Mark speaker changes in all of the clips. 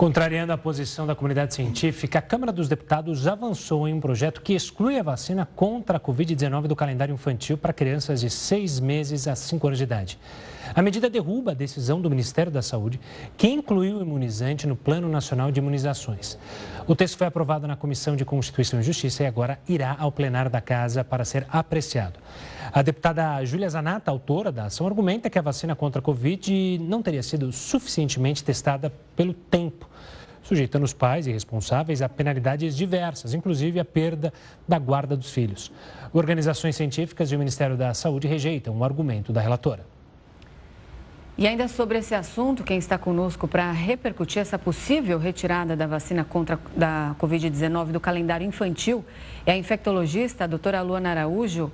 Speaker 1: Contrariando a posição da comunidade científica, a Câmara dos Deputados avançou em um projeto que exclui a vacina contra a Covid-19 do calendário infantil para crianças de 6 meses a 5 anos de idade. A medida derruba a decisão do Ministério da Saúde, que incluiu o imunizante no Plano Nacional de Imunizações. O texto foi aprovado na Comissão de Constituição e Justiça e agora irá ao plenário da Casa para ser apreciado. A deputada Júlia Zanata, autora da ação, argumenta que a vacina contra a Covid não teria sido suficientemente testada pelo tempo, sujeitando os pais e responsáveis a penalidades diversas, inclusive a perda da guarda dos filhos. Organizações científicas e o Ministério da Saúde rejeitam o argumento da relatora.
Speaker 2: E ainda sobre esse assunto, quem está conosco para repercutir essa possível retirada da vacina contra a Covid-19 do calendário infantil é a infectologista, a doutora Luana Araújo.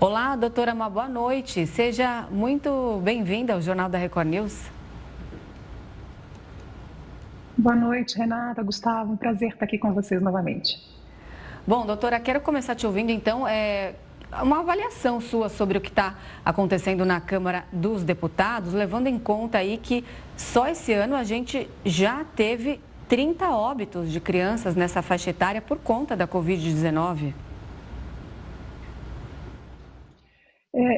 Speaker 2: Olá, doutora, uma boa noite. Seja muito bem-vinda ao Jornal da Record News.
Speaker 3: Boa noite, Renata, Gustavo, um prazer estar aqui com vocês novamente.
Speaker 2: Bom, doutora, quero começar te ouvindo, então, uma avaliação sua sobre o que está acontecendo na Câmara dos Deputados, levando em conta aí que só esse ano a gente já teve 30 óbitos de crianças nessa faixa etária por conta da Covid-19.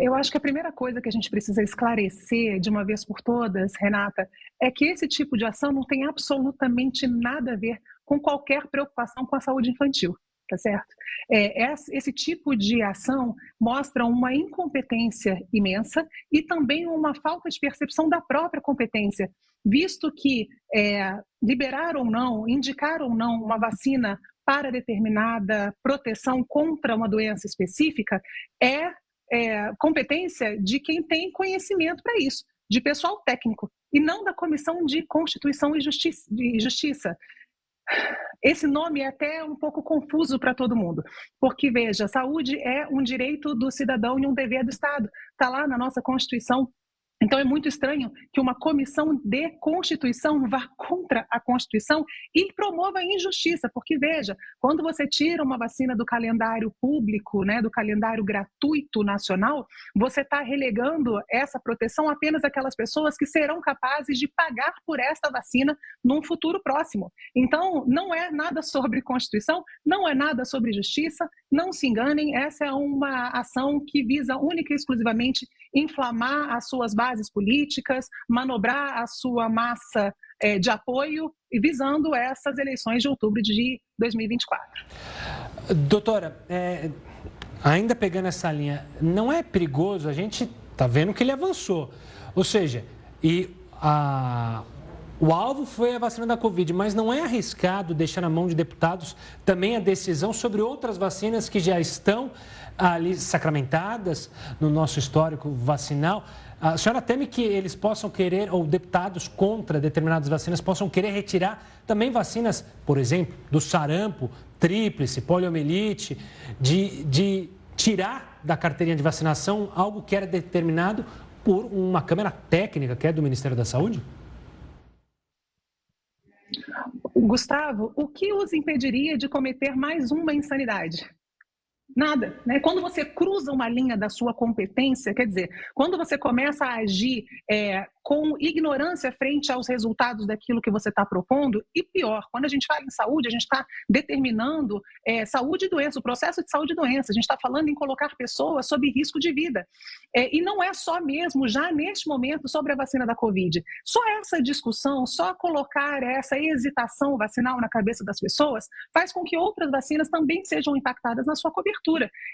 Speaker 3: Eu acho que a primeira coisa que a gente precisa esclarecer de uma vez por todas, Renata, é que esse tipo de ação não tem absolutamente nada a ver com qualquer preocupação com a saúde infantil, tá certo? Esse tipo de ação mostra uma incompetência imensa e também uma falta de percepção da própria competência, visto que liberar ou não, indicar ou não uma vacina para determinada proteção contra uma doença específica é competência de quem tem conhecimento para isso, de pessoal técnico, e não da Comissão de Constituição e Justiça. Esse nome é até um pouco confuso para todo mundo, porque, veja, saúde é um direito do cidadão e um dever do Estado, está lá na nossa Constituição. Então é muito estranho que uma comissão de Constituição vá contra a Constituição e promova a injustiça, porque veja, quando você tira uma vacina do calendário público, né, do calendário gratuito nacional, você está relegando essa proteção apenas àquelas pessoas que serão capazes de pagar por esta vacina num futuro próximo. Então não é nada sobre Constituição, não é nada sobre justiça, não se enganem, essa é uma ação que visa única e exclusivamente inflamar as suas bases políticas, manobrar a sua massa de apoio e visando essas eleições de outubro de 2024.
Speaker 1: Doutora, ainda pegando essa linha, não é perigoso? A gente está vendo que ele avançou. Ou seja, o alvo foi a vacina da Covid, mas não é arriscado deixar na mão de deputados também a decisão sobre outras vacinas que já estão ali sacramentadas no nosso histórico vacinal? A senhora teme que eles possam querer, ou deputados contra determinadas vacinas, possam querer retirar também vacinas, por exemplo, do sarampo, tríplice, poliomielite, de tirar da carteirinha de vacinação algo que era determinado por uma Câmara Técnica, que é do Ministério da Saúde?
Speaker 3: Gustavo, o que os impediria de cometer mais uma insanidade? Nada, né? Quando você cruza uma linha da sua competência, quer dizer, quando você começa a agir com ignorância frente aos resultados daquilo que você está propondo, e pior, quando a gente fala em saúde, a gente está determinando saúde e doença, o processo de saúde e doença, a gente está falando em colocar pessoas sob risco de vida. E não é só mesmo, já neste momento, sobre a vacina da Covid. Só essa discussão, só colocar essa hesitação vacinal na cabeça das pessoas, faz com que outras vacinas também sejam impactadas na sua cobertura.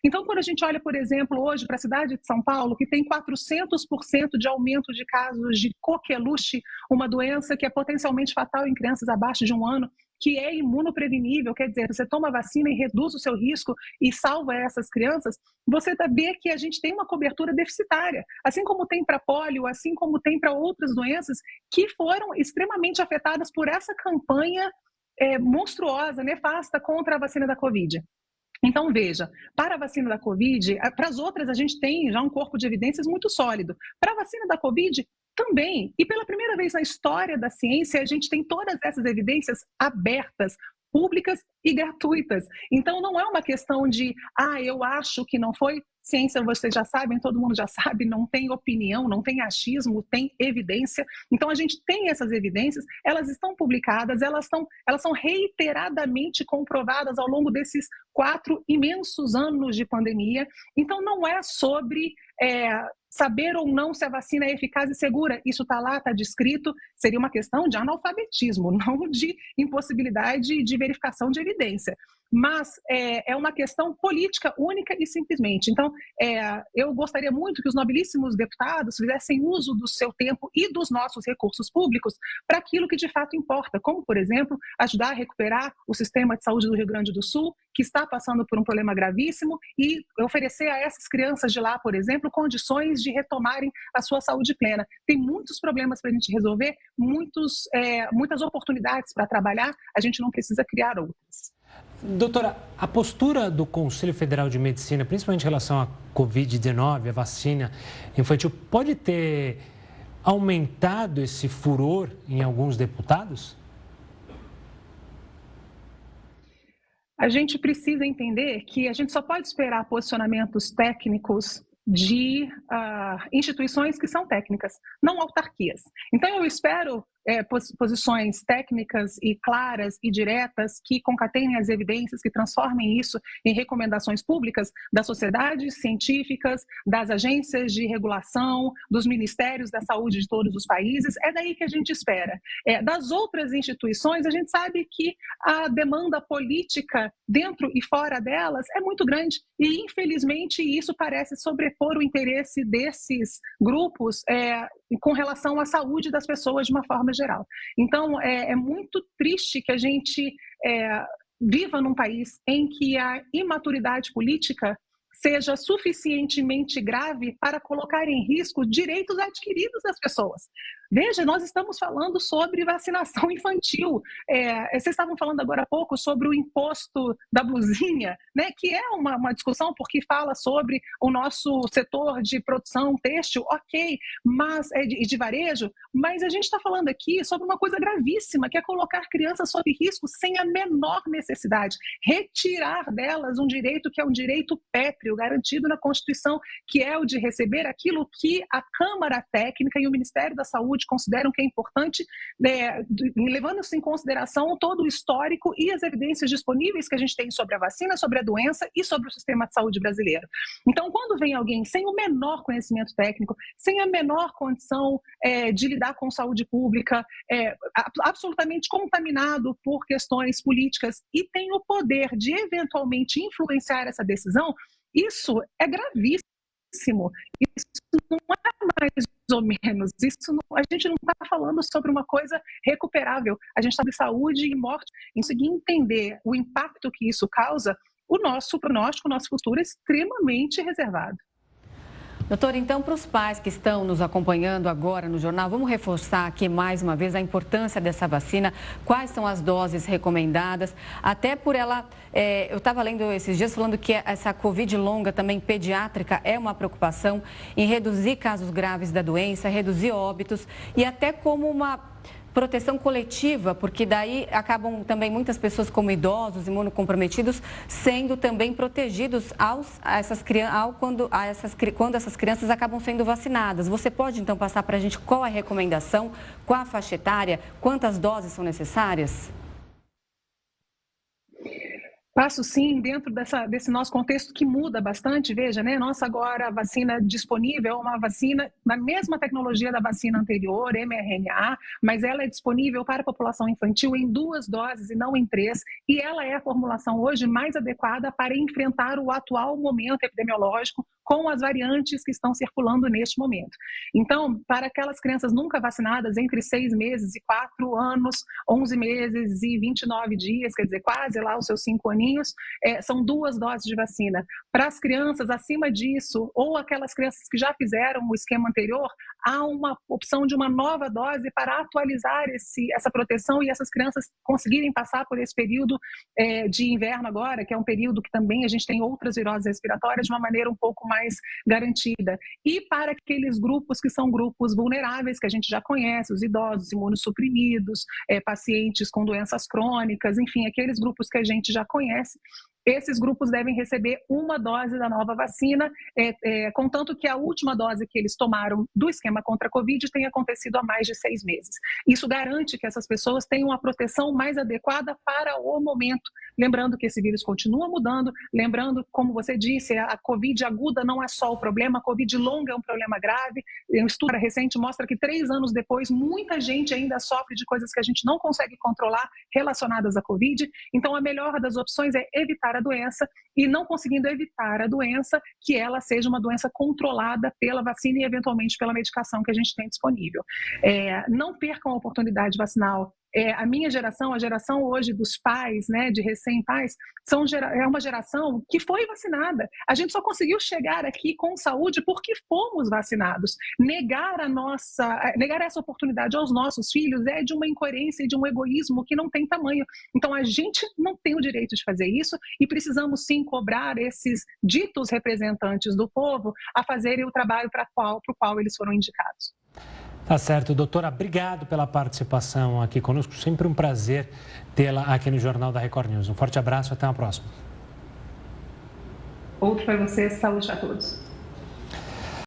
Speaker 3: Então, quando a gente olha, por exemplo, hoje para a cidade de São Paulo, que tem 400% de aumento de casos de coqueluche, uma doença que é potencialmente fatal em crianças abaixo de 1 ano, que é imunoprevenível, quer dizer, você toma vacina e reduz o seu risco e salva essas crianças, você vê que a gente tem uma cobertura deficitária, assim como tem para pólio, assim como tem para outras doenças que foram extremamente afetadas por essa campanha monstruosa, nefasta contra a vacina da Covid. Então, veja, para a vacina da Covid, para as outras a gente tem já um corpo de evidências muito sólido. Para a vacina da Covid, também. E pela primeira vez na história da ciência, a gente tem todas essas evidências abertas, públicas e gratuitas. Então, não é uma questão de, eu acho que não foi ciência, vocês já sabem, todo mundo já sabe, não tem opinião, não tem achismo, tem evidência. Então, a gente tem essas evidências, elas estão publicadas, elas são reiteradamente comprovadas ao longo desses 4 imensos anos de pandemia. Então, não é sobre saber ou não se a vacina é eficaz e segura. Isso está lá, está descrito. Seria uma questão de analfabetismo, não de impossibilidade de verificação de evidência. Mas é uma questão política única e simplesmente. Então, eu gostaria muito que os nobilíssimos deputados fizessem uso do seu tempo e dos nossos recursos públicos para aquilo que de fato importa, como, por exemplo, ajudar a recuperar o sistema de saúde do Rio Grande do Sul, que está passando por um problema gravíssimo, e oferecer a essas crianças de lá, por exemplo, condições de retomarem a sua saúde plena. Tem muitos problemas para a gente resolver, muitas oportunidades para trabalhar, a gente não precisa criar outras.
Speaker 1: Doutora, a postura do Conselho Federal de Medicina, principalmente em relação à Covid-19, a vacina infantil, pode ter aumentado esse furor em alguns deputados?
Speaker 3: A gente precisa entender que a gente só pode esperar posicionamentos técnicos de instituições que são técnicas, não autarquias. Então, eu espero posições técnicas e claras e diretas que concatenem as evidências, que transformem isso em recomendações públicas das sociedades científicas, das agências de regulação, dos ministérios da saúde de todos os países. É daí que a gente espera. Das outras instituições, a gente sabe que a demanda política dentro e fora delas é muito grande e, infelizmente, isso parece sobrepor o interesse desses grupos com relação à saúde das pessoas de uma forma geral. Então, é muito triste que a gente viva num país em que a imaturidade política seja suficientemente grave para colocar em risco direitos adquiridos das pessoas. Veja, nós estamos falando sobre vacinação infantil. Vocês estavam falando agora há pouco sobre o imposto da blusinha, né, que é uma discussão porque fala sobre o nosso setor de produção têxtil, ok, mas de varejo, mas a gente está falando aqui sobre uma coisa gravíssima, que é colocar crianças sob risco sem a menor necessidade, retirar delas um direito que é um direito pétreo, garantido na Constituição, que é o de receber aquilo que a Câmara Técnica e o Ministério da Saúde consideram que é importante, levando-se em consideração todo o histórico e as evidências disponíveis que a gente tem sobre a vacina, sobre a doença e sobre o sistema de saúde brasileiro. Então, quando vem alguém sem o menor conhecimento técnico, sem a menor condição de lidar com saúde pública, absolutamente contaminado por questões políticas e tem o poder de eventualmente influenciar essa decisão, isso é gravíssimo. Isso não é mais ou menos. A gente não está falando sobre uma coisa recuperável. A gente está de saúde e morte. Em conseguir entender o impacto que isso causa, o nosso prognóstico, o nosso futuro é extremamente reservado.
Speaker 2: Doutor, então, para os pais que estão nos acompanhando agora no jornal, vamos reforçar aqui mais uma vez a importância dessa vacina, quais são as doses recomendadas, até por ela, eu estava lendo esses dias falando que essa Covid longa também pediátrica é uma preocupação em reduzir casos graves da doença, reduzir óbitos e até como uma proteção coletiva, porque daí acabam também muitas pessoas como idosos, imunocomprometidos, sendo também protegidos quando essas crianças acabam sendo vacinadas. Você pode então passar para a gente qual a recomendação, qual a faixa etária, quantas doses são necessárias?
Speaker 3: Passo sim, dentro desse nosso contexto que muda bastante, veja, né? Nossa agora vacina disponível é uma vacina na mesma tecnologia da vacina anterior, mRNA, mas ela é disponível para a população infantil em 2 doses e não em 3, e ela é a formulação hoje mais adequada para enfrentar o atual momento epidemiológico com as variantes que estão circulando neste momento. Então, para aquelas crianças nunca vacinadas entre 6 meses e 4 anos, 11 meses e 29 dias, quer dizer, quase lá os seus 5 aninhos, são 2 doses de vacina. Para as crianças acima disso, ou aquelas crianças que já fizeram o esquema anterior, há uma opção de uma nova dose para atualizar essa proteção e essas crianças conseguirem passar por esse período de inverno agora, que é um período que também a gente tem outras viroses respiratórias de uma maneira um pouco mais garantida. E para aqueles grupos que são grupos vulneráveis, que a gente já conhece, os idosos, imunossuprimidos, pacientes com doenças crônicas, enfim, aqueles grupos que a gente já conhece, esses grupos devem receber uma dose da nova vacina, contanto que a última dose que eles tomaram do esquema contra a Covid tenha acontecido há mais de 6 meses. Isso garante que essas pessoas tenham uma proteção mais adequada para o momento. Lembrando que esse vírus continua mudando, lembrando, como você disse, a Covid aguda não é só o problema, a Covid longa é um problema grave. Um estudo recente mostra que 3 anos depois, muita gente ainda sofre de coisas que a gente não consegue controlar relacionadas à Covid. Então, a melhor das opções é evitar a doença e, não conseguindo evitar a doença, que ela seja uma doença controlada pela vacina e, eventualmente, pela medicação que a gente tem disponível. Não percam a oportunidade vacinal. A minha geração, a geração hoje dos pais, né, de recém-pais, é uma geração que foi vacinada. A gente só conseguiu chegar aqui com saúde porque fomos vacinados. Negar essa oportunidade aos nossos filhos é de uma incoerência e de um egoísmo que não tem tamanho. Então, a gente não tem o direito de fazer isso e precisamos sim cobrar esses ditos representantes do povo a fazerem o trabalho para o qual eles foram indicados.
Speaker 1: Tá certo, doutora. Obrigado pela participação aqui conosco. Sempre um prazer tê-la aqui no Jornal da Record News. Um forte abraço e até a próxima.
Speaker 3: Outro para você, saúde a todos.